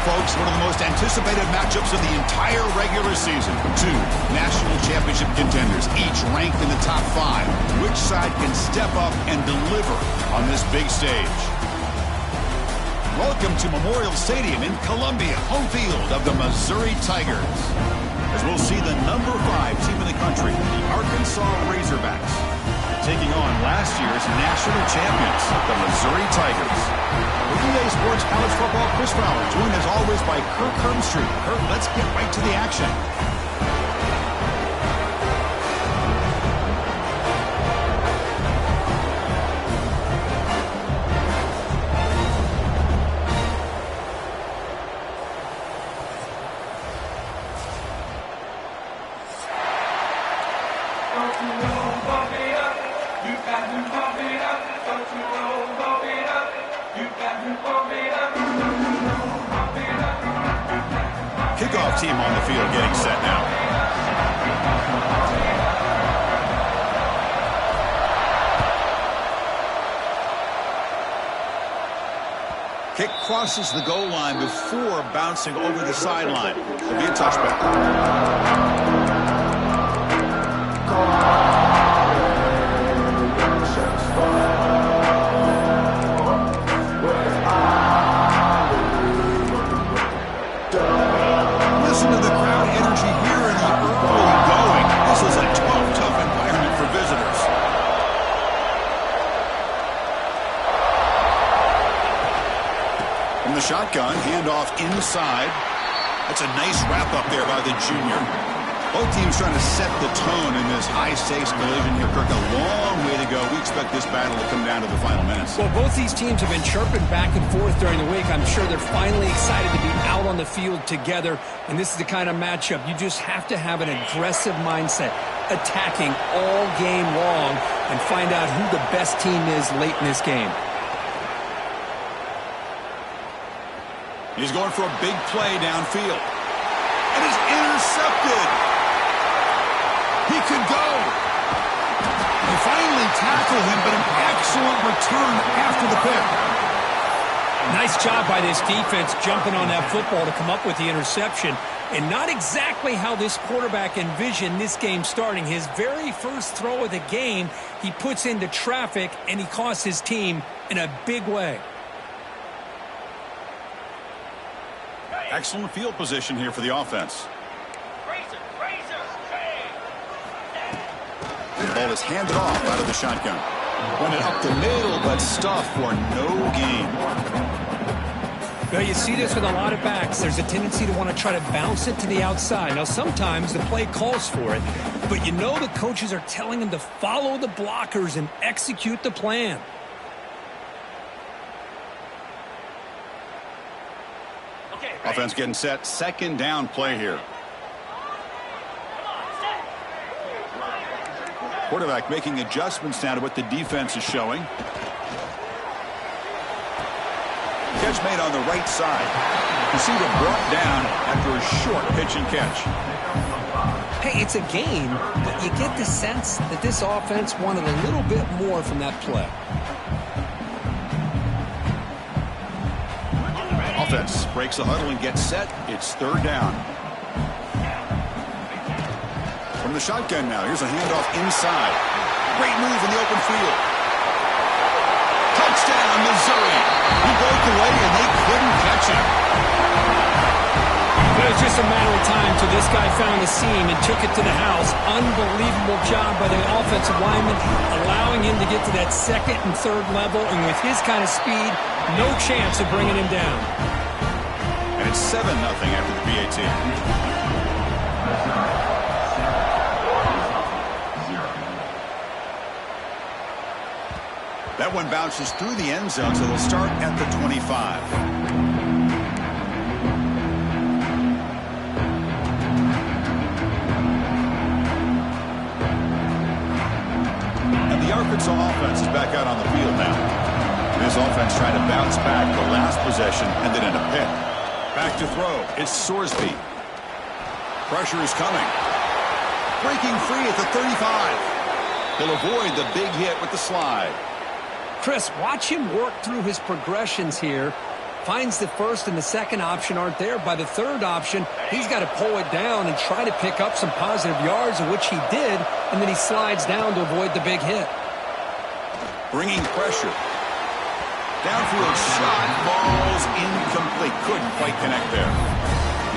folks, one of the most anticipated matchups of the entire regular season. Two national championship contenders, each ranked in the top 5. Which side can step up and deliver on this big stage? Welcome to Memorial Stadium in Columbia, home field of the Missouri Tigers. As we'll see the number 5 team in the country, the Arkansas Razorbacks, taking on last year's national champions, the Missouri Tigers. With EA Sports College Football, Chris Fowler, joined as always by Kirk Hermstreet. Kirk, let's get right to the action. Kickoff team on the field getting set now. Kick crosses the goal line before bouncing over the sideline. It'll be a touchback. Shotgun, handoff inside. That's a nice wrap-up there by the junior. Both teams trying to set the tone in this high-stakes collision here. Kirk, a long way to go. We expect this battle to come down to the final minutes. Well, both these teams have been chirping back and forth during the week. I'm sure they're finally excited to be out on the field together. And this is the kind of matchup you just have to have an aggressive mindset, attacking all game long, and find out who the best team is late in this game. He's going for a big play downfield. And it's intercepted. He could go. They finally tackle him, but an excellent return after the pick. Nice job by this defense jumping on that football to come up with the interception. And not exactly how this quarterback envisioned this game starting. His very first throw of the game, he puts into traffic, and he costs his team in a big way. Excellent field position here for the offense. The ball is handed off out of the shotgun. Went it up the middle, but stuffed for no gain. Well, you see this with a lot of backs. There's a tendency to want to try to bounce it to the outside. Now, sometimes the play calls for it, but you know the coaches are telling them to follow the blockers and execute the plan. Offense getting set. Second down play here. Quarterback making adjustments now to what the defense is showing. Catch made on the right side. Receiver brought down after a short pitch and catch. Hey, it's a game, but you get the sense that this offense wanted a little bit more from that play. Offense breaks the huddle and gets set. It's third down. From the shotgun now. Here's a handoff inside. Great move in the open field. Touchdown, Missouri. He broke away and they couldn't catch him. It was just a matter of time till this guy found the seam and took it to the house. Unbelievable job by the offensive lineman, allowing him to get to that second and third level. And with his kind of speed, no chance of bringing him down. And it's 7-0 after the PAT. That one bounces through the end zone, so they'll start at the 25. And the Arkansas offense is back out on the field now. This offense trying to bounce back the last possession and then in a pick. Back to throw. It's Sorsby. Pressure is coming. Breaking free at the 35. He'll avoid the big hit with the slide. Chris, watch him work through his progressions here. finds the first and the second option aren't there. By the third option, he's got to pull it down and try to pick up some positive yards, of which he did, and then he slides down to avoid the big hit. Bringing pressure. Downfield shot falls incomplete. Couldn't quite connect there.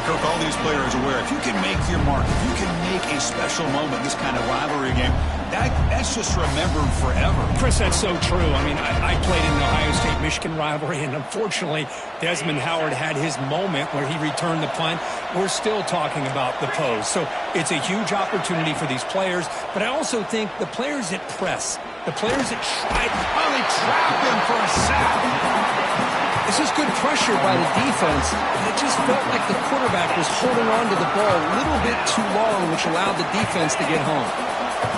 Coach, all these players are aware, if you can make your mark, if you can make a special moment in this kind of rivalry game, that's just remembered forever. Chris, that's so true. I mean, I played in the Ohio State-Michigan rivalry, and unfortunately, Desmond Howard had his moment where he returned the punt. We're still talking about the pose. So it's a huge opportunity for these players, but I also think the players that press, the players that try to finally trap him for a sack. This is good pressure by the defense, and it just felt like the quarterback was holding on to the ball a little bit too long, which allowed the defense to get home.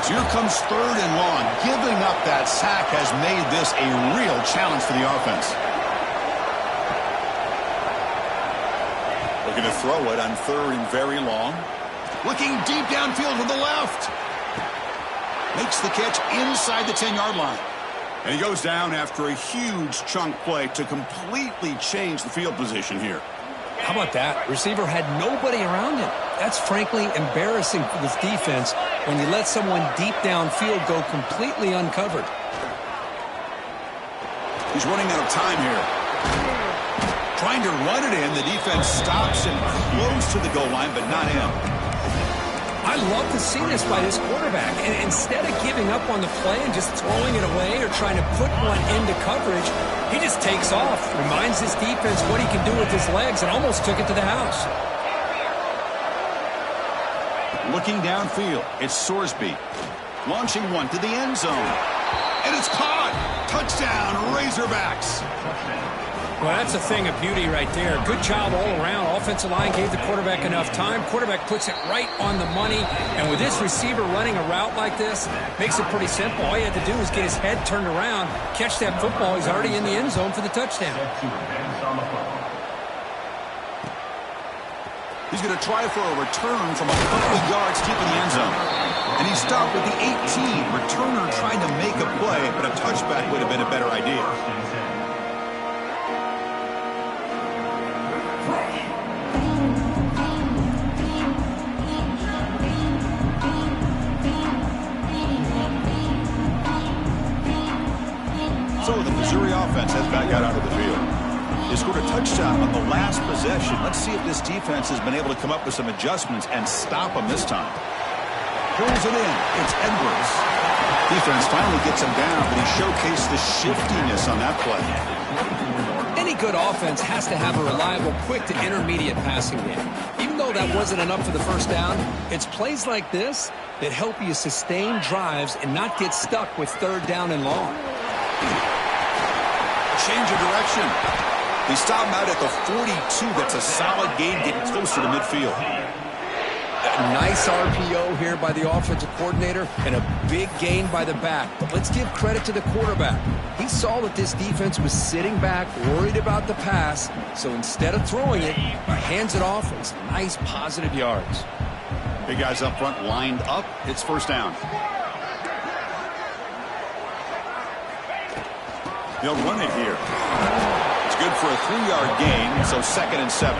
So here comes 3rd and long. Giving up that sack has made this a real challenge for the offense. Looking to throw it on 3rd and very long. Looking deep downfield with the left. Makes the catch inside the 10-yard line. And he goes down after a huge chunk play to completely change the field position here. How about that? Receiver had nobody around him. That's frankly embarrassing for this defense when you let someone deep downfield go completely uncovered. He's running out of time here. Trying to run it in. The defense stops him close to the goal line, but not in. I love to see this by this quarterback. And instead of giving up on the play and just throwing it away or trying to put one into coverage, he just takes off, reminds his defense what he can do with his legs, and almost took it to the house. Looking downfield, it's Sorsby. Launching one to the end zone. And it's caught. Touchdown, Razorbacks. Well, that's a thing of beauty right there. Good job all around. Offensive line gave the quarterback enough time. Quarterback puts it right on the money. And with this receiver running a route like this, makes it pretty simple. All you have to do is get his head turned around, catch that football. He's already in the end zone for the touchdown. He's going to try for a return from a couple of yards deep in the end zone. And he stopped with the 18. Returner trying to make a play, but a touchback would have been a better idea. So the Missouri offense has back out onto the field. They scored a touchdown on the last possession. Let's see if this defense has been able to come up with some adjustments and stop them this time. Pulls it in. It's Edwards. Defense finally gets him down, but he showcased the shiftiness on that play. Any good offense has to have a reliable, quick to intermediate passing game. Even though that wasn't enough for the first down, it's plays like this that help you sustain drives and not get stuck with 3rd down and long. Change of direction. They stop him out at the 42. That's a solid gain, getting closer to midfield. Nice RPO here by the offensive coordinator and a big gain by the back. But let's give credit to the quarterback. He saw that this defense was sitting back, worried about the pass. So instead of throwing it, he hands it off and some nice positive yards. Big guys up front lined up. It's 1st down. They'll run it here. It's good for a 3-yard gain, so 2nd and 7.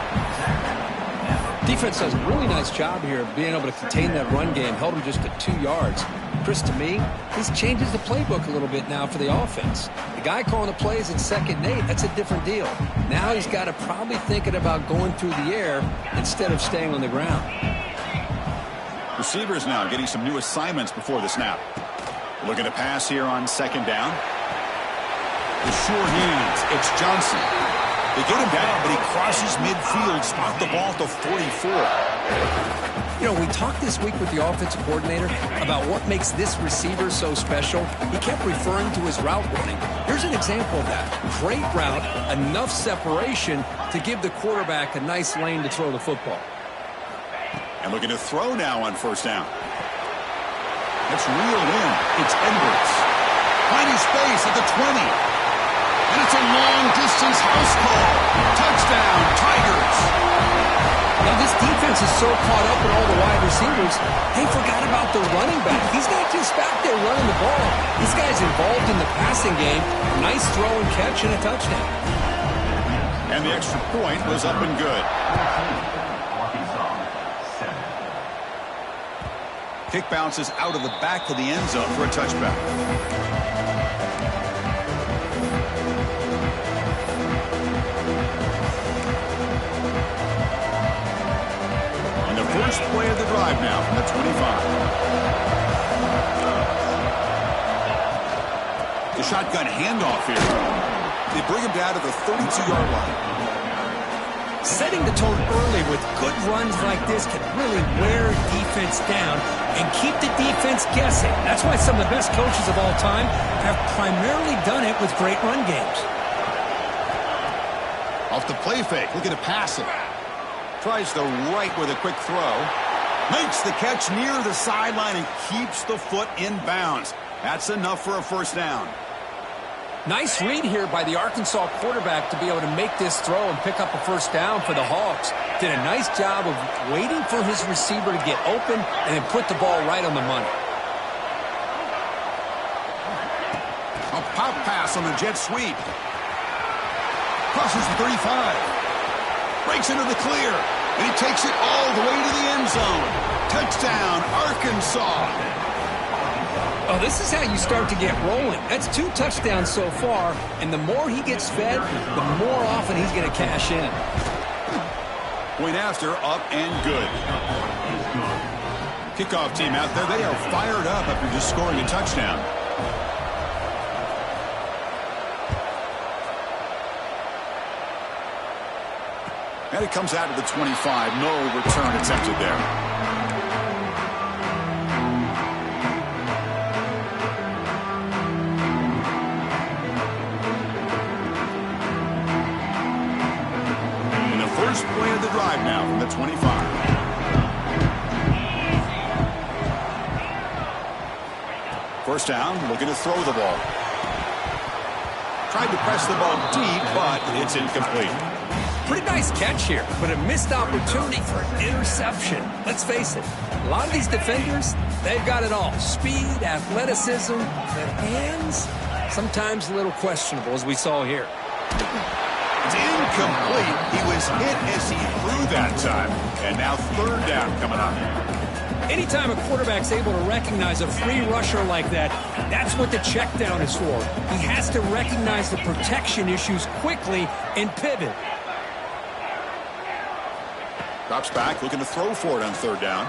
Defense does a really nice job here of being able to contain that run game, held him just to 2 yards. Chris, to me, this changes the playbook a little bit now for the offense. The guy calling the plays in 2nd and 8, that's a different deal. Now he's got to probably thinking about going through the air instead of staying on the ground. Receivers now getting some new assignments before the snap. Looking to pass here on 2nd down. The sure hands. It's Johnson. They get him down, but he crosses midfield, spot the ball to 44. You know, we talked this week with the offensive coordinator about what makes this receiver so special. He kept referring to his route running. Here's an example of that. Great route, enough separation to give the quarterback a nice lane to throw the football. And looking to throw now on 1st down. That's reeled in. It's Edwards. Finding space at the 20. And it's a long-distance house call. Touchdown, Tigers. Now, this defense is so caught up in all the wide receivers, they forgot about the running back. He's not just back there running the ball. This guy's involved in the passing game. Nice throw and catch and a touchdown. And the extra point was up and good. Kick bounces out of the back of the end zone for a touchback. On the first play of the drive now from the 25. The shotgun handoff here. They bring him down to the 32-yard line. Setting the tone early with good runs like this can really wear defense down and keep the defense guessing. That's why some of the best coaches of all time have primarily done it with great run games. Off the play fake, looking to pass it. Tries the right with a quick throw. Makes the catch near the sideline and keeps the foot in bounds. That's enough for a first down. Nice read here by the Arkansas quarterback to be able to make this throw and pick up a first down for the Hogs. Did a nice job of waiting for his receiver to get open and then put the ball right on the money. A pop pass on the jet sweep. Crosses the 35. Breaks into the clear. And he takes it all the way to the end zone. Touchdown, Arkansas. Oh, this is how you start to get rolling. That's 2 touchdowns so far, and the more he gets fed, the more often he's going to cash in. Point after, up and good. Kickoff team out there, they are fired up after just scoring a touchdown. And it comes out to the 25. No return attempted there. Play of the drive now from the 25. First down, looking to throw the ball. Tried to press the ball deep, but it's incomplete. Pretty nice catch here, but a missed opportunity for an interception. Let's face it, a lot of these defenders, they've got it all. Speed, athleticism, their hands, sometimes a little questionable, as we saw here. It's incomplete. He was hit as he threw that time. And now third down coming up. Anytime a quarterback's able to recognize a free rusher like that, that's what the check down is for. He has to recognize the protection issues quickly and pivot. Drops back, looking to throw for it on third down.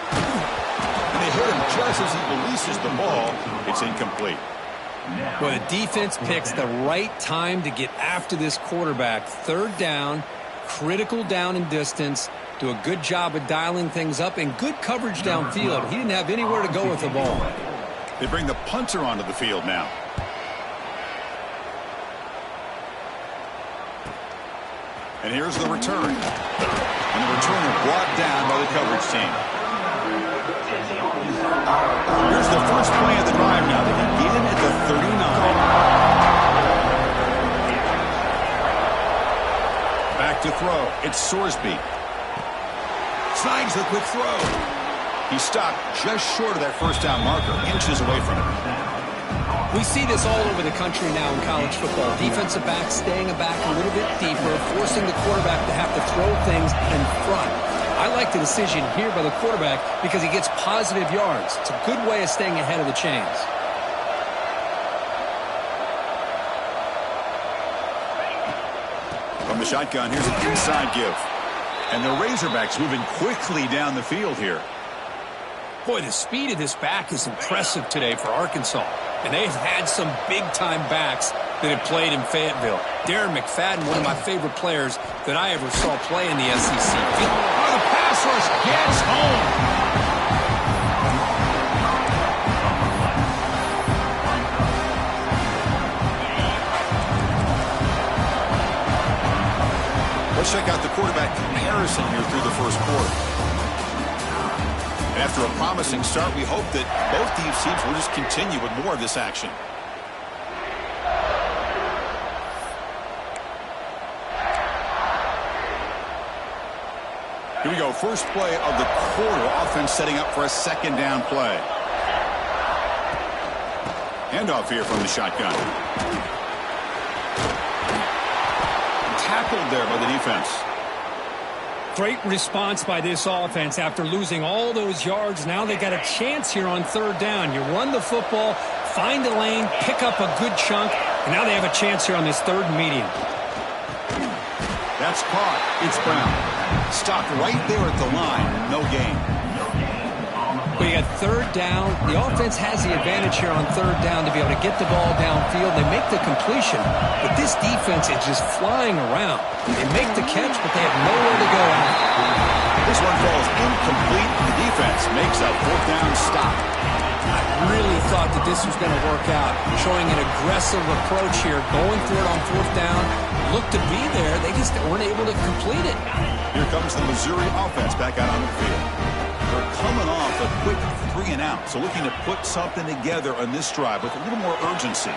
And they hit him just as he releases the ball. It's incomplete. Well, the defense picks the right time to get after this quarterback. Third down, critical down and distance. Do a good job of dialing things up and good coverage downfield. He didn't have anywhere to go with the ball. They bring the punter onto the field now. And here's the return. And the returner brought down by the coverage team. Here's the first play of the drive now. They begin at the 39. Back to throw. It's Sorsby. Snags the quick throw. He stopped just short of that first down marker, inches away from it. We see this all over the country now in college football. Defensive backs staying back a little bit deeper, forcing the quarterback to have to throw things in front. I like the decision here by the quarterback because he gets positive yards. It's a good way of staying ahead of the chains. From the shotgun, here's an inside give. And the Razorbacks moving quickly down the field here. Boy, the speed of this back is impressive today for Arkansas. And they've had some big-time backs that have played in Fayetteville. Darren McFadden, one of my favorite players that I ever saw play in the SEC. Oh, the pass rush gets home. Let's check out the quarterback comparison here through the first quarter. And after a promising start, we hope that both these teams will just continue with more of this action. Here we go, first play of the quarter. Offense setting up for a second down play. Handoff here from the shotgun. tackled there by the defense. Great response by this offense after losing all those yards. Now they got a chance here on third down. You run the football, find a lane, pick up a good chunk, and now they have a chance here on this third and medium. That's caught. It's Brown. Stopped right there at the line. No gain. We got third down. The offense has the advantage here on third down to be able to get the ball downfield. They make the completion, but this defense is just flying around. They make the catch, but they have nowhere to go out. This one falls incomplete. The defense makes a fourth down stop. I really thought that this was going to work out. Showing an aggressive approach here, going for it on fourth down. Looked to be there. They just weren't able to complete it. Here comes the Missouri offense back out on the field. They're coming off a quick 3-and-out, so looking to put something together on this drive with a little more urgency.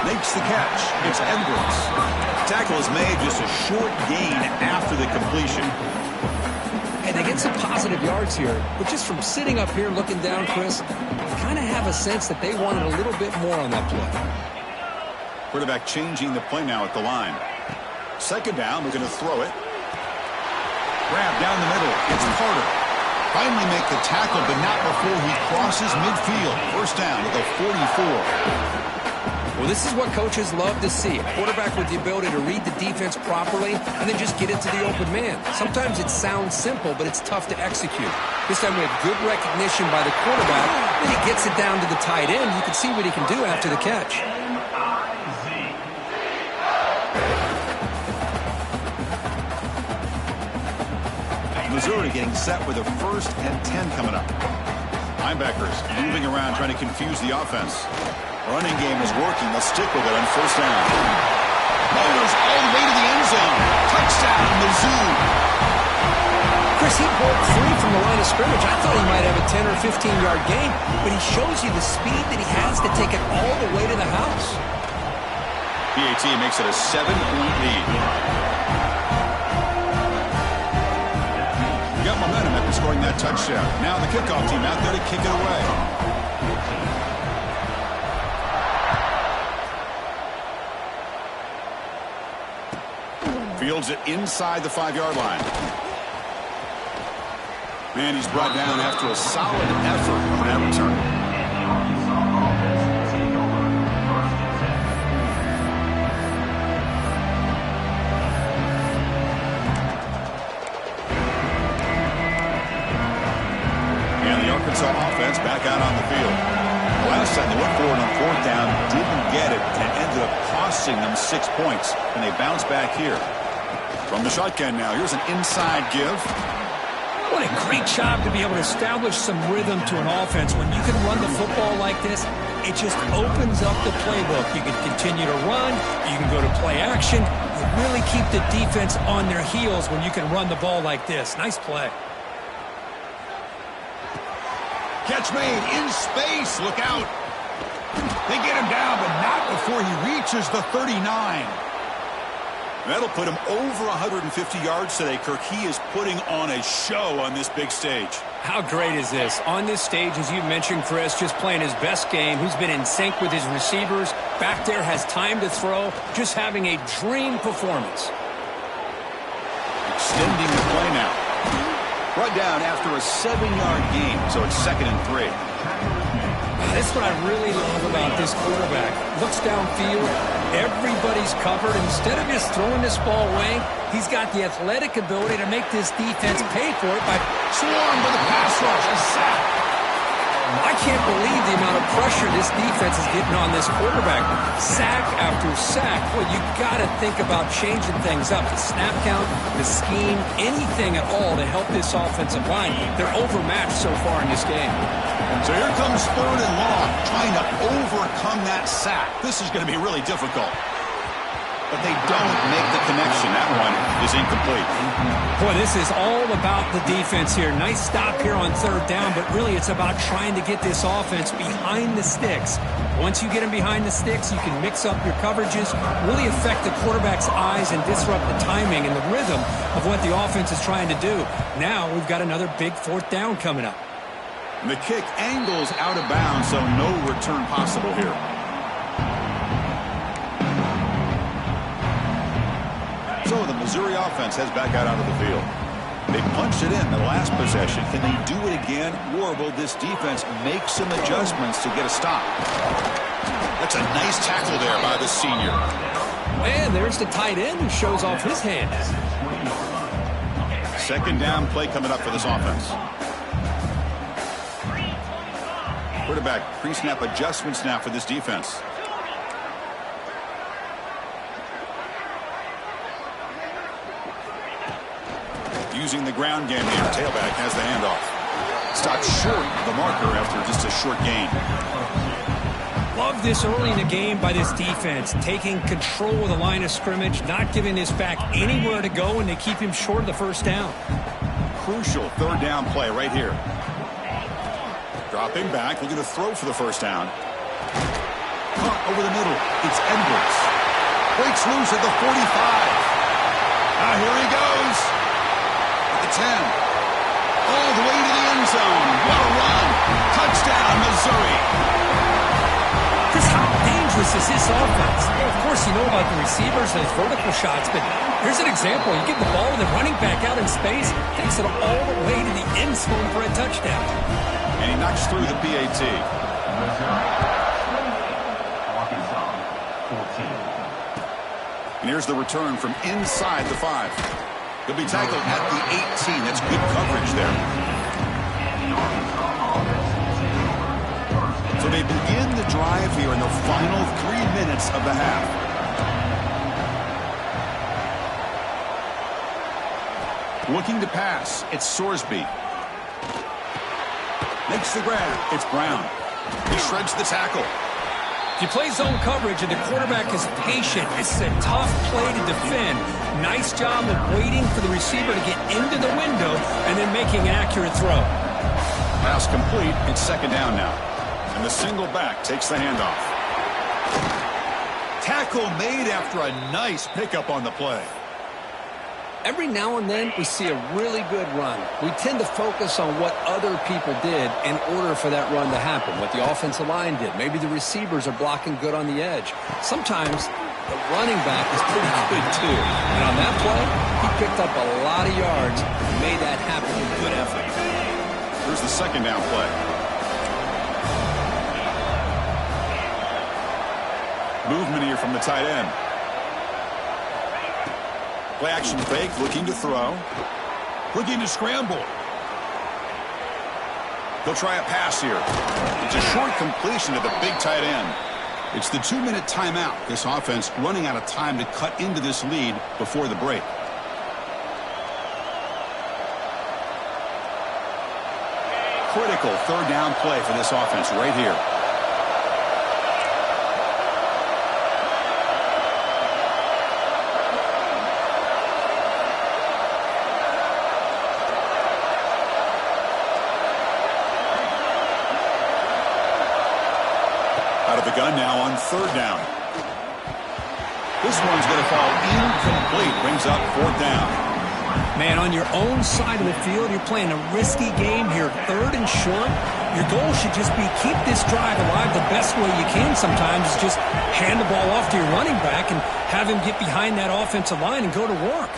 Makes the catch. It's Edwards. Tackle is made, just a short gain after the completion. And they get some positive yards here, but just from sitting up here looking down, Chris, you kind of have a sense that they wanted a little bit more on that play. Quarterback changing the play now at the line. Second down, we're going to throw it. Grab down the middle. It's Carter. Finally make the tackle, but not before he crosses midfield. First down at the 44. Well, this is what coaches love to see. A quarterback with the ability to read the defense properly and then just get it to the open man. Sometimes it sounds simple, but it's tough to execute. This time we have good recognition by the quarterback. Then he gets it down to the tight end. You can see what he can do after the catch. Missouri getting set with a 1st and 10 coming up. Linebackers moving around trying to confuse the offense. Running game is working. They'll stick with it on first down. Motors all the way to the end zone. Touchdown, Mizzou. Chris, he broke free from the line of scrimmage. I thought he might have a 10 or 15-yard gain, but he shows you the speed that he has to take it all the way to the house. PAT makes it a 7-point lead. Got momentum after scoring that touchdown. Now the kickoff team out there to kick it away. Fields it inside the 5-yard line. And he's brought down after a solid effort on that return. Arkansas offense back out on the field. Last time they went for it on fourth down, didn't get it, and ended up costing them 6 points. And they bounce back here. From the shotgun now, here's an inside give. What a great job to be able to establish some rhythm to an offense. When you can run the football like this, it just opens up the playbook. You can continue to run. You can go to play action. You really keep the defense on their heels when you can run the ball like this. Nice play. Catch made in space. Look out. They get him down, but not before he reaches the 39. That'll put him over 150 yards today, Kirk. He is putting on a show on this big stage. How great is this? On this stage, as you mentioned, Chris, just playing his best game. He's been in sync with his receivers. Back there, has time to throw. Just having a dream performance. Extending the play now. Brought down after a 7-yard gain, so it's 2nd and 3. That's what I really love about this quarterback. Looks downfield, everybody's covered. Instead of just throwing this ball away, he's got the athletic ability to make this defense pay for it by swarmed with a pass rush, a sack. I can't believe the amount of pressure this defense is getting on this quarterback. Sack after sack. Well, you got to think about changing things up. The snap count, the scheme, anything at all to help this offensive line. They're overmatched so far in this game. So here comes 3rd and long, trying to overcome that sack. This is going to be really difficult. But they don't make the connection. That one is incomplete. Boy, this is all about the defense here. Nice stop here on 3rd down, but really it's about trying to get this offense behind the sticks. Once you get them behind the sticks, you can mix up your coverages, really affect the quarterback's eyes and disrupt the timing and the rhythm of what the offense is trying to do. Now we've got another big 4th down coming up. The kick angles out of bounds, so no return possible here. Missouri offense heads back out onto the field. They punched it in the last possession. Can they do it again, or will this defense make some adjustments to get a stop? That's a nice tackle there by the senior. And there's the tight end who shows off his hand. Second down play coming up for this offense. Quarterback pre-snap adjustments now for this defense. Using the ground game here. Tailback has the handoff. Stopped short of the marker after just a short gain. Love this early in the game by this defense. Taking control of the line of scrimmage, not giving this back anywhere to go, and they keep him short of the first down. Crucial third down play right here. Dropping back, looking to throw for the first down. Caught over the middle. It's Edwards. Breaks loose at the 45. Now here he goes. At the 10. All the way to the end zone. What a run. Touchdown, Missouri. Chris, how dangerous is this offense? Well, of course, you know about the receivers and his vertical shots, but here's an example. You get the ball with the running back out in space, takes it all the way to the end zone for a touchdown. And he knocks through the PAT. And here's the return from inside the 5. He'll be tackled at the 18. That's good coverage there. So they begin the drive here in the final 3 minutes of the half. Looking to pass, it's Sorsby. Makes the grab, it's Brown. He shreds the tackle. If you play zone coverage and the quarterback is patient, it's a tough play to defend. Nice job of waiting for the receiver to get into the window and then making an accurate throw. Pass complete, it's second down now. And the single back takes the handoff. Tackle made after a nice pickup on the play. Every now and then we see a really good run. We tend to focus on what other people did in order for that run to happen, what the offensive line did. Maybe the receivers are blocking good on the edge. Sometimes the running back is pretty good too. And on that play, he picked up a lot of yards and made that happen with good effort. Here's the second down play. Movement here from the tight end. Play action fake, looking to throw. Looking to scramble. He'll try a pass here. It's a short completion to the big tight end. It's the 2-minute timeout. This offense running out of time to cut into this lead before the break. Critical third down play for this offense right here. The gun now on third down. This one's going to fall incomplete. Brings up fourth down. Man, on your own side of the field, you're playing a risky game here. Third and short. Your goal should just be keep this drive alive the best way you can sometimes is just hand the ball off to your running back and have him get behind that offensive line and go to work.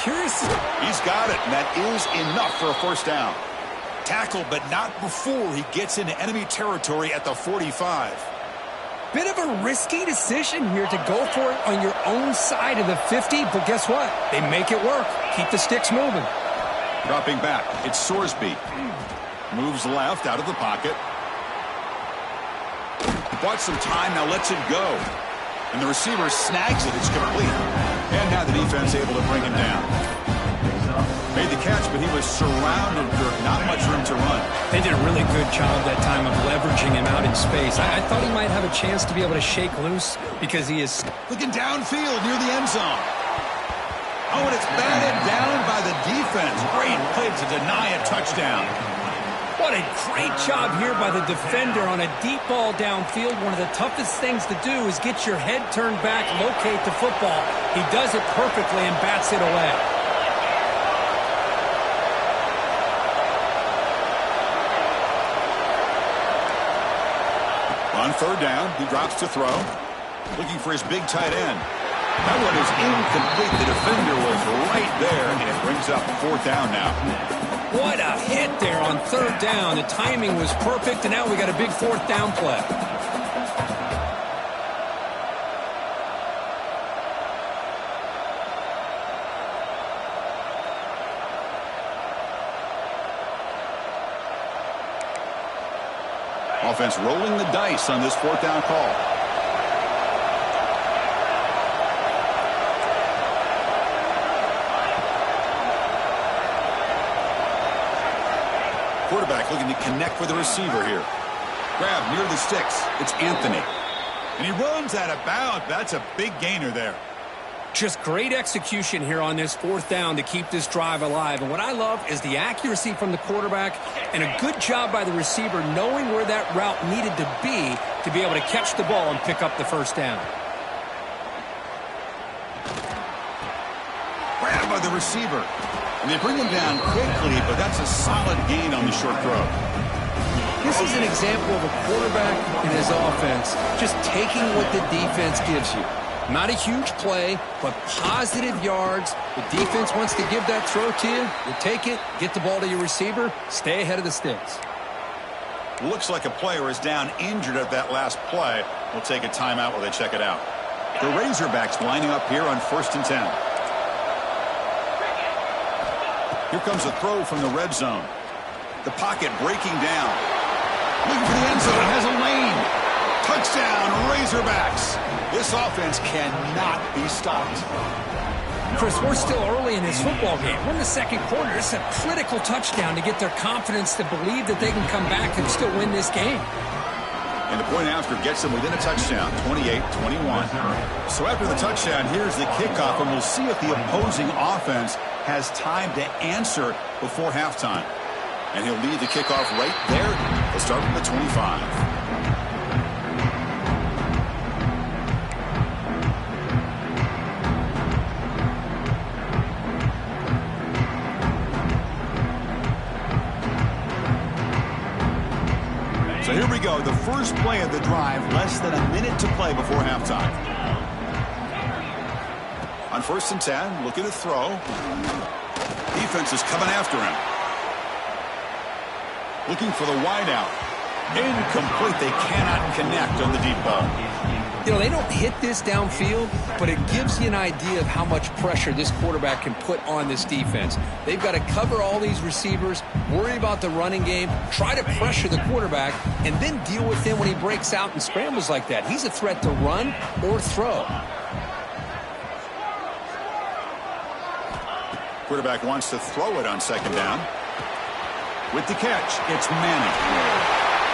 Curious. He's got it, and that is enough for a first down. Tackle, but not before he gets into enemy territory at the 45. Bit of a risky decision here to go for it on your own side of the 50, but guess what? They make it work. Keep the sticks moving. Dropping back, it's Sorsby. Moves left out of the pocket. Bought some time, now lets it go. And the receiver snags it, it's complete. And now the defense able to bring him down. Made the catch, but he was surrounded with not much room to run. They did a really good job that time of leveraging him out in space. I thought he might have a chance to be able to shake loose because he is looking downfield near the end zone. Oh, and it's batted down by the defense. Great play to deny a touchdown. What a great job here by the defender on a deep ball downfield. One of the toughest things to do is get your head turned back, locate the football. He does it perfectly and bats it away. On third down, he drops to throw. Looking for his big tight end. That one is incomplete. The defender was right there, and it brings up 4th down now. What a hit there on 3rd down. The timing was perfect, and now we got a big 4th down play. Offense rolling the dice on this 4th down call. Quarterback looking to connect with the receiver here. Grab near the sticks. It's Anthony. And he runs out of bounds. That's a big gainer there. Just great execution here on this 4th down to keep this drive alive. And what I love is the accuracy from the quarterback and a good job by the receiver knowing where that route needed to be able to catch the ball and pick up the 1st down. Grab by the receiver. And they bring him down quickly, but that's a solid gain on the short throw. This is an example of a quarterback and his offense just taking what the defense gives you. Not a huge play, but positive yards. The defense wants to give that throw to you. You take it, get the ball to your receiver, stay ahead of the sticks. Looks like a player is down injured at that last play. We'll take a timeout while they check it out. The Razorbacks lining up here on 1st and 10. Here comes a throw from the red zone. The pocket breaking down. Looking for the end zone. Has a lane. Touchdown, Razorbacks. This offense cannot be stopped. Chris, we're still early in this football game. We're in the 2nd quarter. It's a critical touchdown to get their confidence to believe that they can come back and still win this game. And the point after gets them within a touchdown, 28-21. So after the touchdown, here's the kickoff, and we'll see if the opposing offense has time to answer before halftime. And he'll lead the kickoff right there. They'll start from the 25. So here we go, the first play of the drive, less than a minute to play before halftime. On 1st and 10, looking to throw. Defense is coming after him. Looking for the wideout. Incomplete. They cannot connect on the deep ball. You know, they don't hit this downfield, but it gives you an idea of how much pressure this quarterback can put on this defense. They've got to cover all these receivers, worry about the running game, try to pressure the quarterback, and then deal with him when he breaks out and scrambles like that. He's a threat to run or throw. Quarterback wants to throw it on 2nd down. With the catch, it's Manning.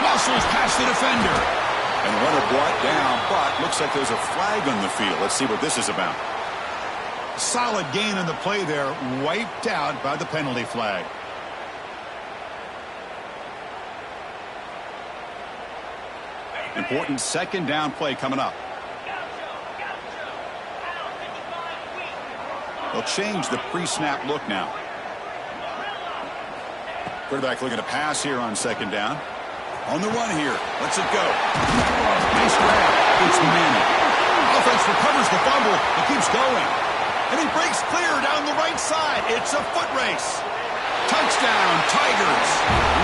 Muscles past the defender. And runner brought down, but looks like there's a flag on the field. Let's see what this is about. Solid gain on the play there, wiped out by the penalty flag. Important 2nd down play coming up. They'll change the pre-snap look now. Quarterback looking to pass here on 2nd down. On the run here. Lets it go. Nice grab. It's Manning. Offense recovers the fumble and keeps going. And he breaks clear down the right side. It's a foot race. Touchdown, Tigers.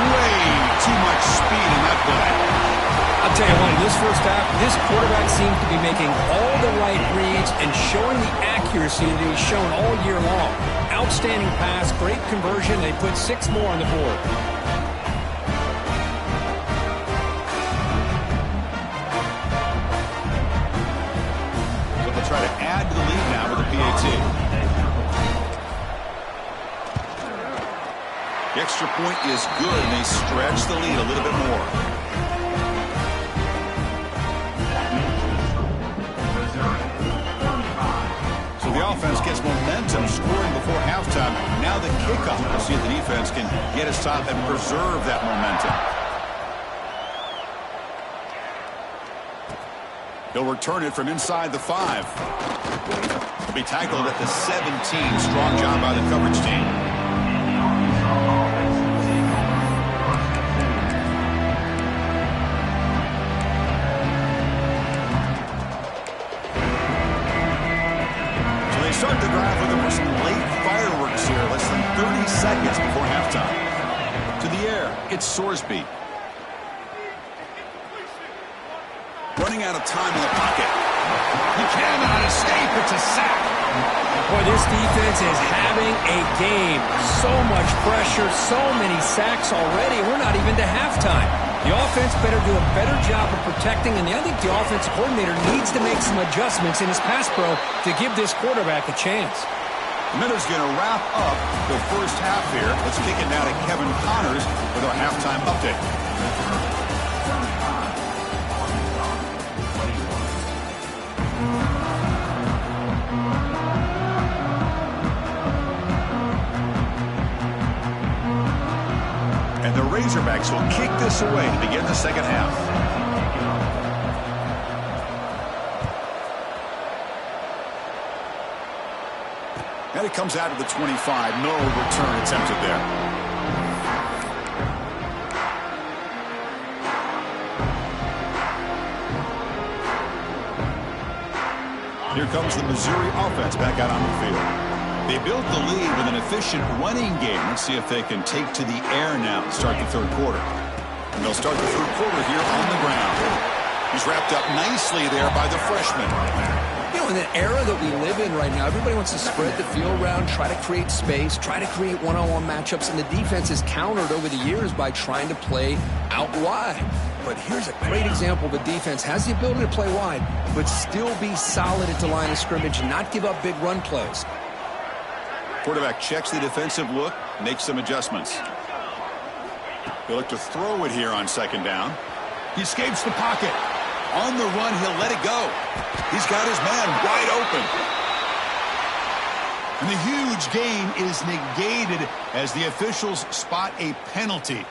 Way too much speed in that play. I'll tell you what, in this first half, this quarterback seems to be making all the right reads and showing the accuracy that he's shown all year long. Outstanding pass, great conversion. They put 6 more on the board. Try to add to the lead now with a PAT. The extra point is good, and they stretch the lead a little bit more. So the offense gets momentum, scoring before halftime. Now the kickoff. We'll see if the defense can get a stop and preserve that momentum. He'll return it from inside the 5. He'll be tackled at the 17. Strong job by the coverage team. It's Sorsby. Running out of time in the pocket. He cannot escape. It's a sack. Boy, this defense is having a game. So much pressure, so many sacks already. We're not even to halftime. The offense better do a better job of protecting, and I think the offensive coordinator needs to make some adjustments in his pass pro to give this quarterback a chance. Miller's going to wrap up the first half here. Let's kick it now to Kevin Connors with our halftime update. And the Razorbacks will kick this away to begin the second half. And it comes out of the 25. No return attempted there. Here comes the Missouri offense back out on the field. They built the lead with an efficient running game. Let's see if they can take to the air now and start the third quarter. And they'll start the third quarter here on the ground. He's wrapped up nicely there by the freshman. You know, in the era that we live in right now, everybody wants to spread the field around, try to create space, try to create one-on-one matchups, and the defense is countered over the years by trying to play out wide. But here's a great example. The defense has the ability to play wide, but still be solid at the line of scrimmage and not give up big run plays. Quarterback checks the defensive look, makes some adjustments. He'll look to throw it here on second down. He escapes the pocket. On the run, he'll let it go. He's got his man wide open. And the huge gain is negated as the officials spot a penalty.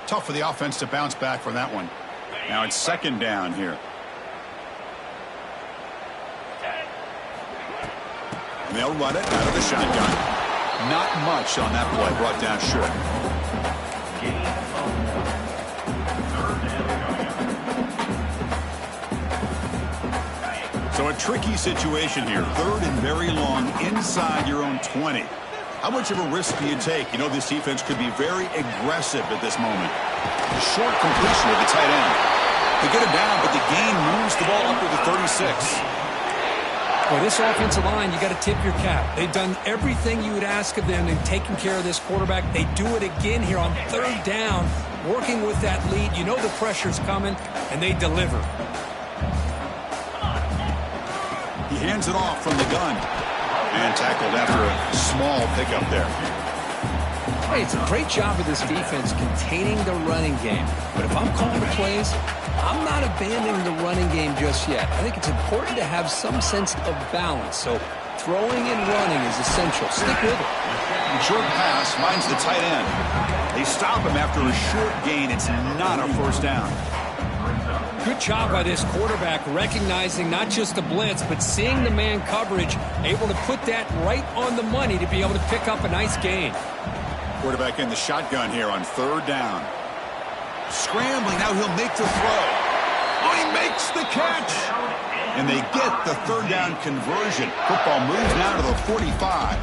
Tough for the offense to bounce back from that one. Now it's second down here. And they'll run it out of the shotgun. Not much on that play, brought down short. So a tricky situation here. Third and very long inside your own 20. How much of a risk do you take? You know this defense could be very aggressive at this moment. A short completion with the tight end. They get him down, but the gain moves the ball up to the 36. Well, this offensive line, you got to tip your cap. They've done everything you would ask of them in taking care of this quarterback. They do it again here on third down, working with that lead. You know the pressure's coming, and they deliver. He hands it off from the gun. And tackled after a small pickup there. Hey, it's a great job of this defense containing the running game. But if I'm calling the plays, I'm not abandoning the running game just yet. I think it's important to have some sense of balance. So throwing and running is essential. Stick with it. Short pass finds the tight end. They stop him after a short gain. It's not a first down. Good job by this quarterback recognizing not just the blitz, but seeing the man coverage, able to put that right on the money to be able to pick up a nice gain. Quarterback in the shotgun here on third down. Scrambling, now he'll make the throw. Oh, he makes the catch. And they get the third down conversion. Football moves now to the 45.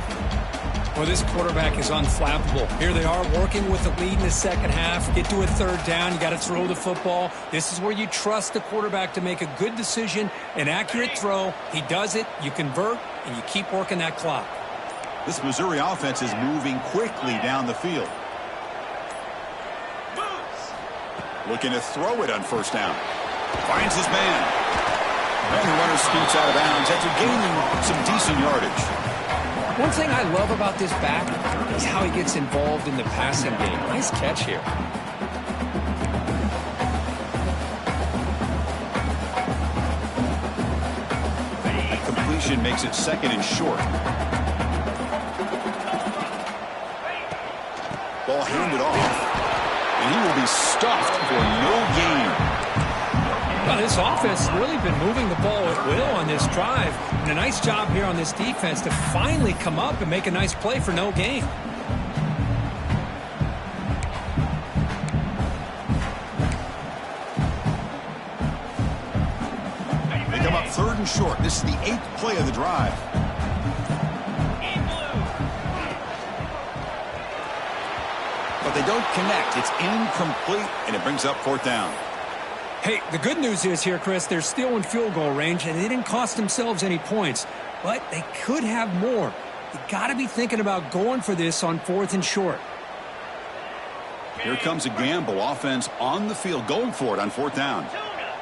Well, this quarterback is unflappable. Here they are working with the lead in the second half. Get to a third down. You got to throw the football. This is where you trust the quarterback to make a good decision, an accurate throw. He does it, you convert, and you keep working that clock. This Missouri offense is moving quickly down the field. Looking to throw it on first down. Finds his man. And the runner scoots out of bounds after gaining some decent yardage. One thing I love about this back is how he gets involved in the passing game. Nice catch here. Completion makes it second and short. Ball handed off. And he will be stuffed for no gain. Well, this offense has really been moving the ball at will on this drive. And a nice job here on this defense to finally come up and make a nice play for no gain. They come up third and short. This is the 8th play of the drive. but they don't connect. It's incomplete, and it brings up 4th down. Hey, the good news is here, Chris, they're still in field goal range, and they didn't cost themselves any points, but they could have more. You got to be thinking about going for this on 4th and short. Here comes a gamble. Offense on the field, going for it on 4th down.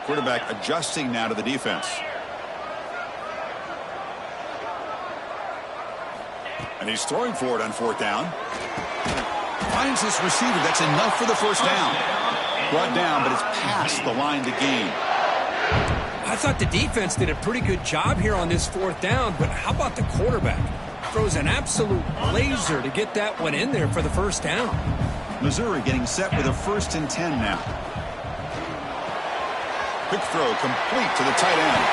Quarterback adjusting now to the defense. And he's throwing for it on 4th down. Finds his receiver. That's enough for the 1st down. Brought down, but it's past the line to gain. I thought the defense did a pretty good job here on this 4th down, but how about the quarterback? Throws an absolute laser to get that one in there for the 1st down. Missouri getting set with a 1st and 10 now. Quick throw complete to the tight end.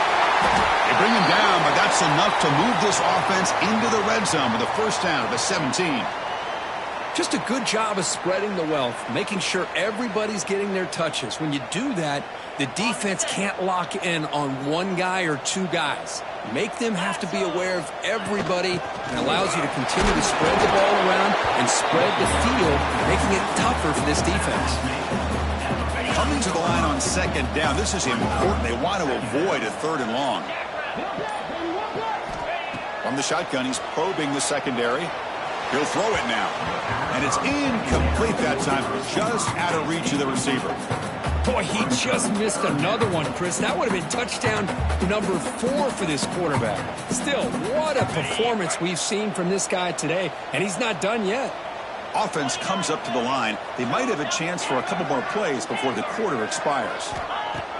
They bring him down, but that's enough to move this offense into the red zone with a 1st down at the 17. Just a good job of spreading the wealth, making sure everybody's getting their touches. When you do that, the defense can't lock in on one guy or two guys. Make them have to be aware of everybody, and allows you to continue to spread the ball around and spread the field, making it tougher for this defense. Coming to the line on 2nd down. This is important. They want to avoid a 3rd and long. From the shotgun, he's probing the secondary. He'll throw it now. And it's incomplete that time, just out of reach of the receiver. Boy, he just missed another one, Chris. That would have been touchdown number 4 for this quarterback. Still, what a performance we've seen from this guy today, and he's not done yet. Offense comes up to the line. They might have a chance for a couple more plays before the quarter expires.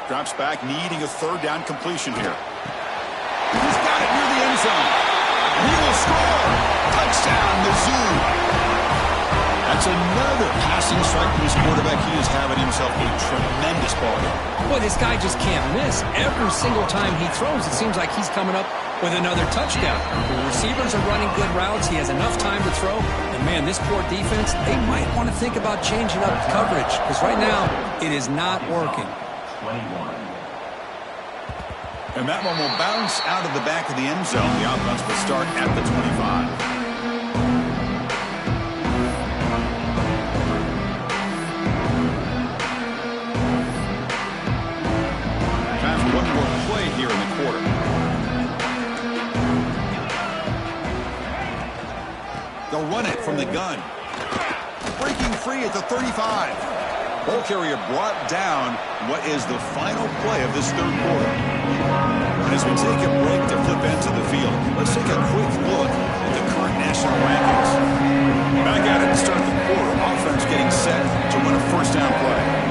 Drops back, needing a 3rd down completion here. He's got it near the end zone. He will score. Touchdown, Mizzou. That's another passing strike for this quarterback. He is having himself a tremendous ball game. Boy, this guy just can't miss. Every single time he throws, it seems like he's coming up with another touchdown. The receivers are running good routes. He has enough time to throw. And, man, this poor defense, they might want to think about changing up coverage, because right now it is not working. And that one will bounce out of the back of the end zone. The offense will start at the 25. One more play here in the quarter. They'll run it from the gun. Breaking free at the 35. Ball carrier brought down. What is the final play of this 3rd quarter? And as we take a break to flip into the field, let's take a quick look at the current national rankings. Back at it to start the quarter. Offense getting set to win a 1st down play.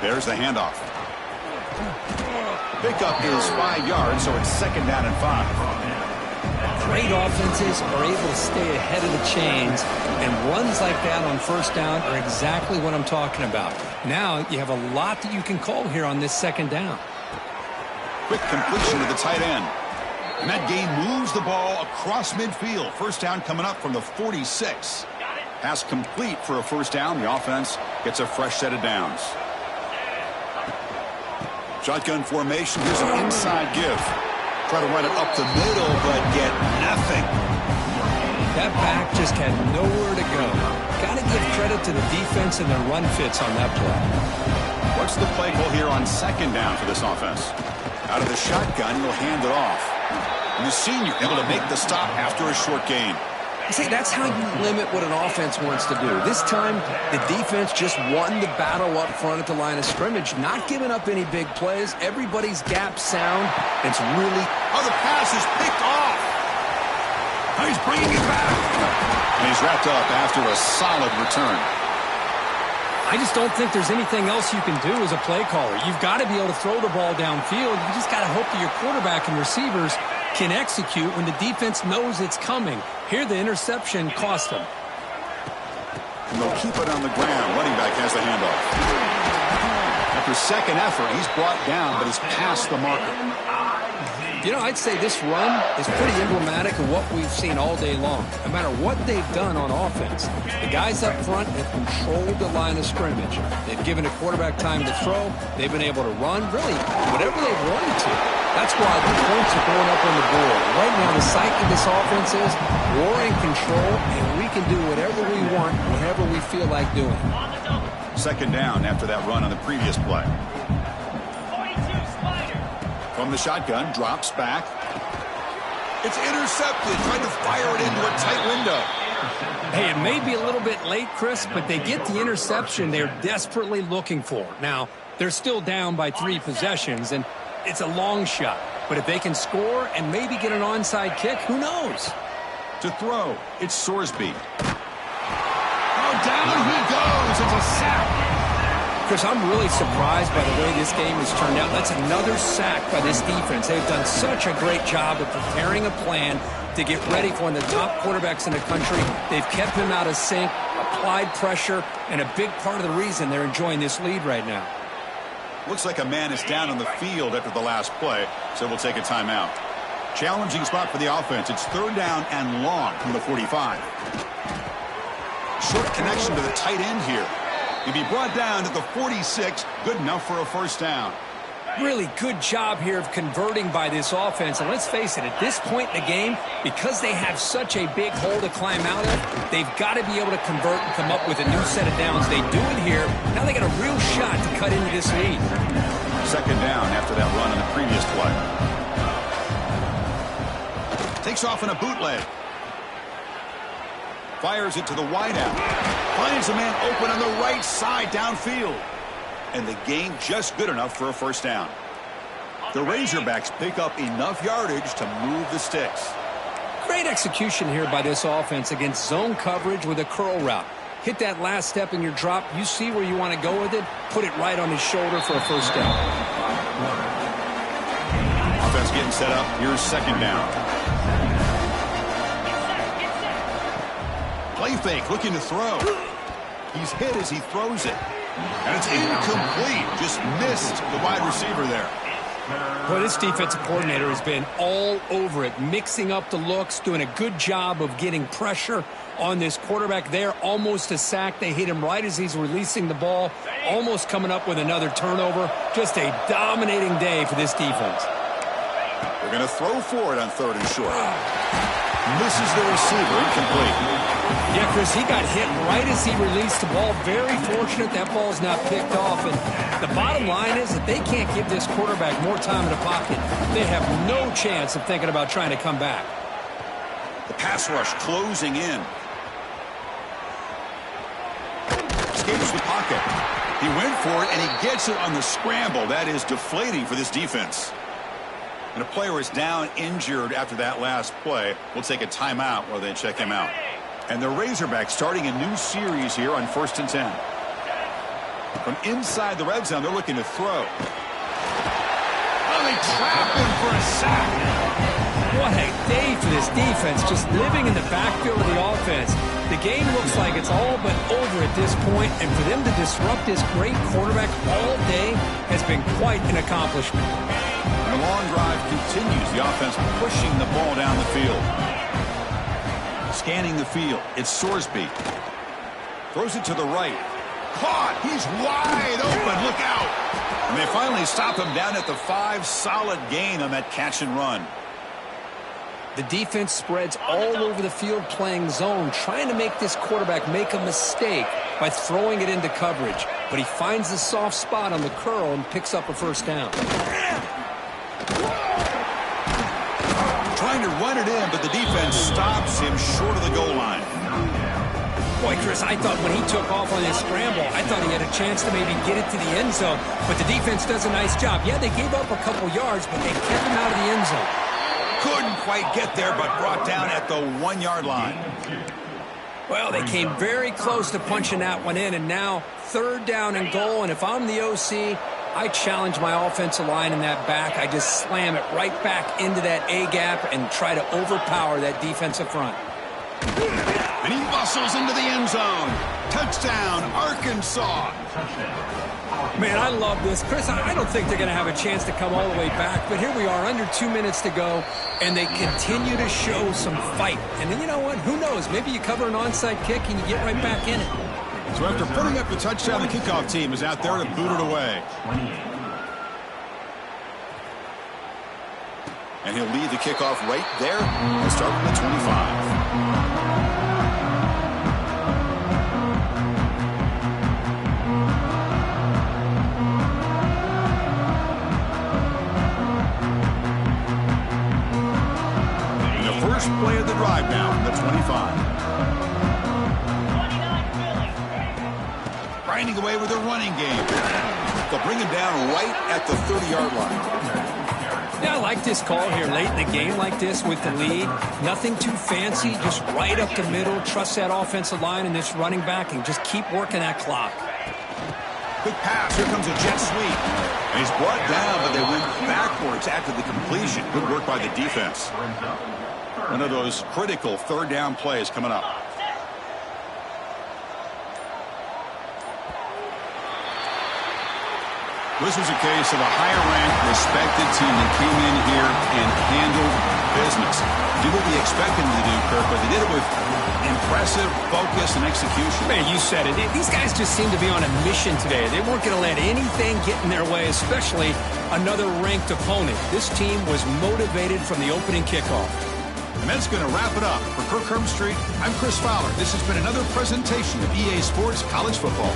There's the handoff. Pickup is 5 yards, so it's 2nd down and 5. Great offenses are able to stay ahead of the chains, and runs like that on 1st down are exactly what I'm talking about. Now you have a lot that you can call here on this 2nd down. Quick completion to the tight end. And that gain moves the ball across midfield. 1st down coming up from the 46. Pass complete for a 1st down. The offense gets a fresh set of downs. Shotgun formation. Here's an inside give. Try to run it up the middle, but get nothing. That back just had nowhere to go. Got to give credit to the defense and their run fits on that play. What's the play call here on 2nd down for this offense? Out of the shotgun, he'll hand it off. And the senior able to make the stop after a short gain. See, that's how you limit what an offense wants to do. This time, the defense just won the battle up front at the line of scrimmage, not giving up any big plays. Everybody's gap sound. It's really... Oh, the pass is picked off. Now he's bringing it back. And he's wrapped up after a solid return. I just don't think there's anything else you can do as a play caller. You've got to be able to throw the ball downfield. You just got to hope that your quarterback and receivers can execute when the defense knows it's coming. Here, the interception cost them. And they'll keep it on the ground. Running back has the handoff. After 2nd effort, he's brought down, but he's past the marker. You know, I'd say this run is pretty emblematic of what we've seen all day long. No matter what they've done on offense, the guys up front have controlled the line of scrimmage. They've given the quarterback time to throw. They've been able to run, really, whatever they've wanted to. That's why the points are going up on the board. Right now, the psyche of this offense is we're in control, and we can do whatever we want, whenever we feel like doing. Second down after that run on the previous play. From the shotgun, drops back. It's intercepted, trying to fire it into a tight window. Hey, it may be a little bit late, Chris, but they get the interception they're desperately looking for. Now, they're still down by 3 possessions, and it's a long shot. But if they can score and maybe get an onside kick, who knows? To throw, it's Sorsby. Oh, down he goes. It's a sack. Chris, I'm really surprised by the way this game has turned out. That's another sack by this defense. They've done such a great job of preparing a plan to get ready for one of the top quarterbacks in the country. They've kept him out of sync, applied pressure, and a big part of the reason they're enjoying this lead right now. Looks like a man is down on the field after the last play, so we'll take a timeout. Challenging spot for the offense. It's third down and long from the 45. Short connection to the tight end here. He'll be brought down at the 46. Good enough for a first down. Really good job here of converting by this offense. And let's face it, at this point in the game, because they have such a big hole to climb out of, they've got to be able to convert and come up with a new set of downs. They do it here. Now they got a real shot to cut into this lead. Second down after that run on the previous play. Takes off in a bootleg. Fires it to the wideout. Finds a man open on the right side downfield. And the gain just good enough for a first down. The Razorbacks pick up enough yardage to move the sticks. Great execution here by this offense against zone coverage with a curl route. Hit that last step in your drop. You see where you want to go with it. Put it right on his shoulder for a first down. Offense getting set up. Here's second down. Play fake, looking to throw. He's hit as he throws it. And it's incomplete. Just missed the wide receiver there. Well, this defensive coordinator has been all over it, mixing up the looks, doing a good job of getting pressure on this quarterback there. Almost a sack. They hit him right as he's releasing the ball, almost coming up with another turnover. Just a dominating day for this defense. They're going to throw for it on third and short. Misses the receiver, incomplete. Yeah, Chris, he got hit right as he released the ball. Very fortunate that ball's not picked off. And the bottom line is that they can't give this quarterback more time in the pocket. They have no chance of thinking about trying to come back. The pass rush closing in. Escapes the pocket. He went for it, and he gets it on the scramble. That is deflating for this defense. And a player is down injured after that last play. We'll take a timeout while they check him out. And the Razorbacks starting a new series here on 1st and 10. From inside the red zone, they're looking to throw. Oh, they trap him for a sack. What a day for this defense, just living in the backfield of the offense. The game looks like it's all but over at this point, and for them to disrupt this great quarterback all day has been quite an accomplishment. And the long drive continues. The offense pushing the ball down the field. Scanning the field. It's Sorsby. Throws it to the right. Caught. He's wide open. Look out. And they finally stop him down at the 5. Solid gain on that catch and run. The defense spreads all over the field playing zone, trying to make this quarterback make a mistake by throwing it into coverage. But he finds the soft spot on the curl and picks up a first down. Trying to run it in, but the defense stops him short of the goal line. Boy, Chris, I thought when he took off on his scramble, I thought he had a chance to maybe get it to the end zone. But the defense does a nice job. Yeah, they gave up a couple yards, but they kept him out of the end zone. Couldn't quite get there, but brought down at the 1-yard line. Well, they came very close to punching that one in, and now third down and goal. And if I'm the OC, I challenge my offensive line in that back. I just slam it right back into that A-gap and try to overpower that defensive front. And he muscles into the end zone. Touchdown, Arkansas. Man, I love this. Chris, I don't think they're going to have a chance to come all the way back, but here we are, under 2 minutes to go, and they continue to show some fight. And then you know what? Who knows? Maybe you cover an onside kick and you get right back in it. So after putting up the touchdown, the kickoff team is out there to boot it away. And he'll lead the kickoff right there and start from the 25. First play of the drive now from the 25. Grinding away with a running game. They'll bring him down right at the 30-yard line. Yeah, I like this call here late in the game like this with the lead. Nothing too fancy, just right up the middle. Trust that offensive line and this running back and just keep working that clock. Quick pass. Here comes a jet sweep. And he's brought down, but they went backwards after the completion. Good work by the defense. One of those critical third down plays coming up. This was a case of a higher-ranked, respected team that came in here and handled business. Did what we expected them to do, Kirk, but they did it with impressive focus and execution. Man, you said it. These guys just seem to be on a mission today. They weren't going to let anything get in their way, especially another ranked opponent. This team was motivated from the opening kickoff. And that's going to wrap it up. For Kirk Herbstreit, I'm Chris Fowler. This has been another presentation of EA Sports College Football.